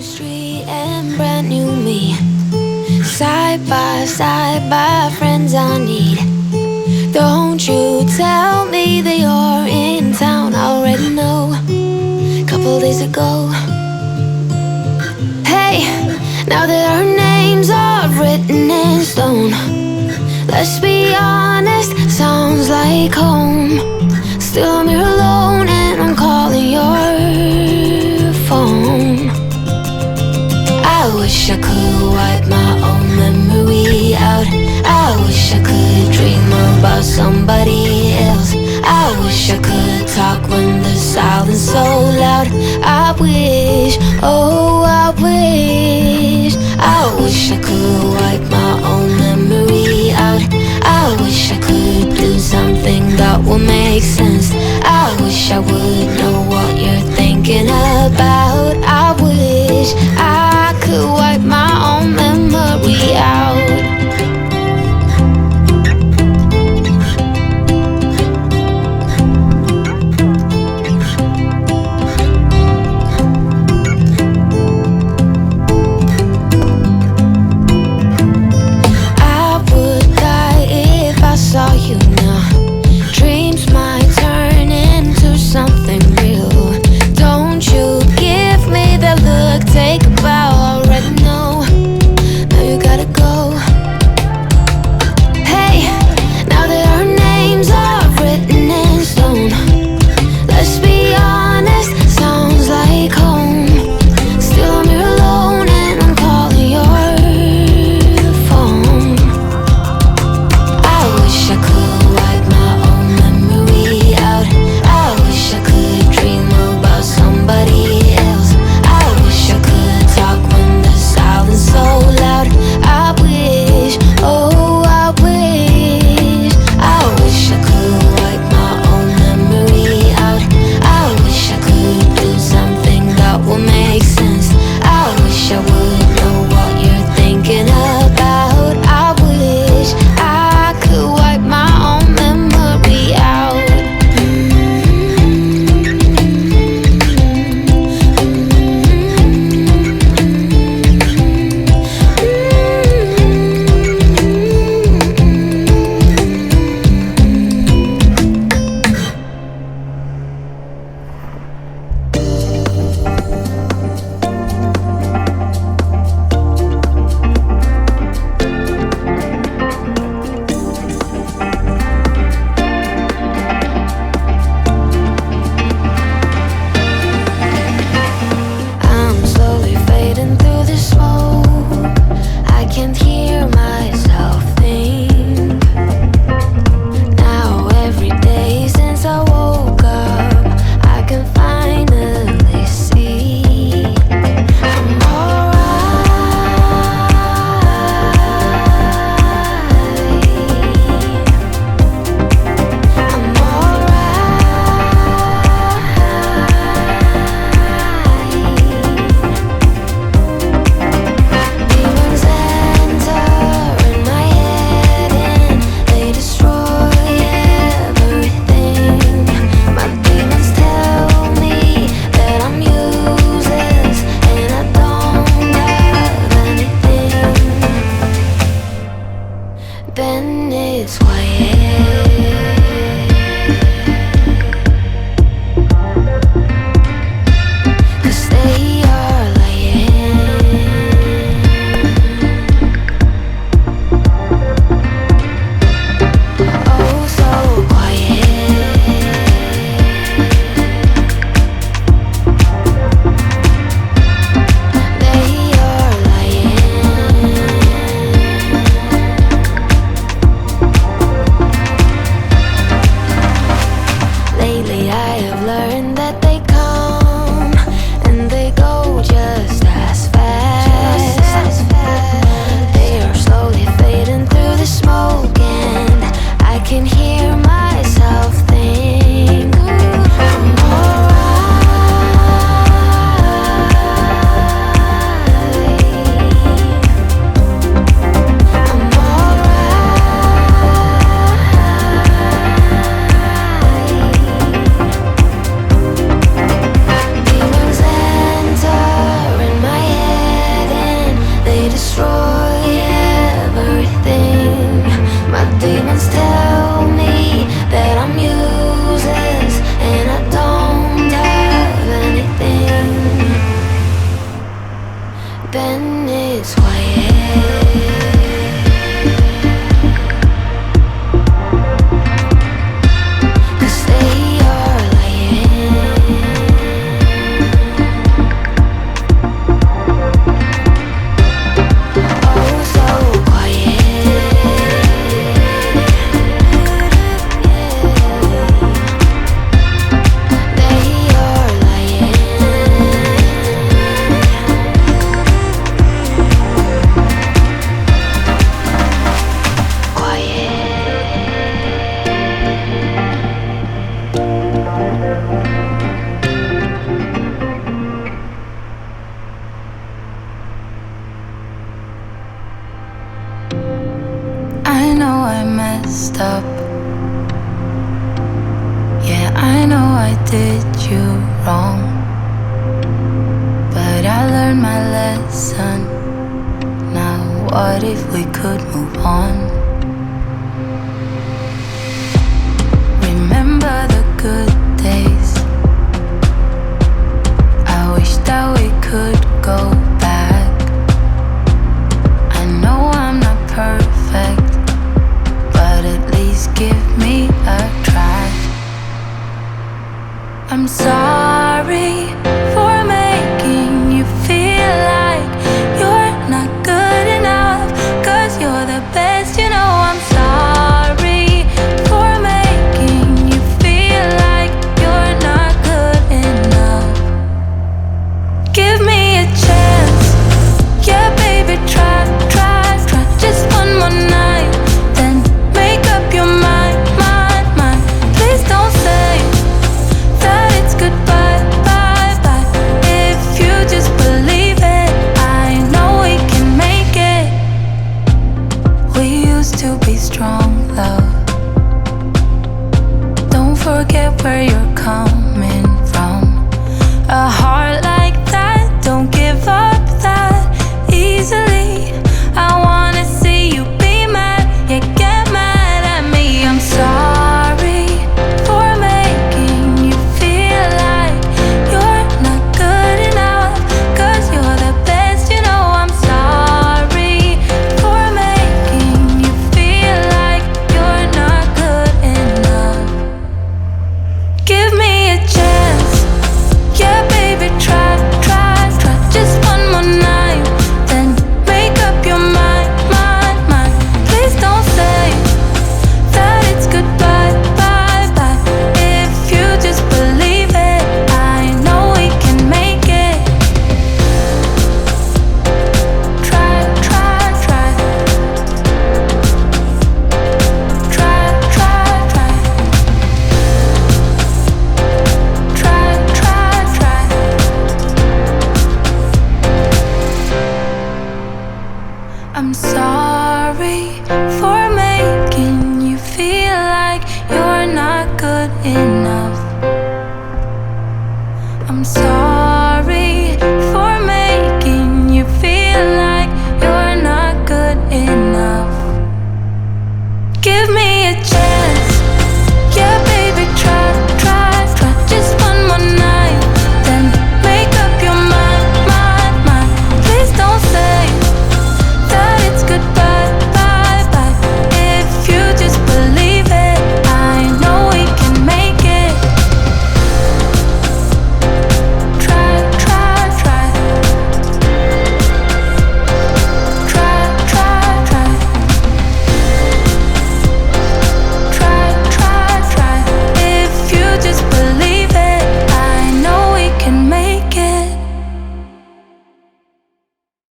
street and brand new me. Side by friends I need. Don't you tell me that you're in town. I already know. Couple days ago. Hey, now that our names are written in stone, let's be honest, sounds like home. Still I'm here alone and I'm calling your phone. I wish I could wipe my own memory out. I wish I could dream about somebody else. I wish I could talk when the silence so loud. I wish, oh I wish. I wish I could wipe my own memory out. I wish I could do something that will make sense. I wish I would know what you're thinking about. I wish I could wipe my own memory out. Saw you now. Dreams might turn into something real. Don't you give me that look, take a then it's quiet. Up. Yeah, I know I did you wrong, but I learned my lesson. Now what if we could move on? Remember the good days. I wish that we could go back. I know I'm not perfect, at least give me a try. I'm sorry for making you feel like you're not good enough, 'cause you're the best, you know. I'm sorry for making you feel like you're not good enough. Give me a chance, yeah baby, try, try, try, just one more night. Make up your mind, mind, mind. Please don't say that it's goodbye, bye, bye. If you just believe it, I know we can make it. We used to be strong, love. Don't forget where you're coming from. A heart like that, don't give up that easily. I wanna see you be mad, yeah, get mad at me. I'm sorry for making you feel like you're not good enough, 'cause you're the best, you know. I'm sorry for making you feel like you're not good enough. Give me a chance, yeah baby, try, try, try, just one more night. Then make up your mind, mind, mind. Please don't say that it's goodbye, bye, bye. If you just believe it, I know we can make it. Try, try, try. Try, try, try. Try, try, try. I'm sorry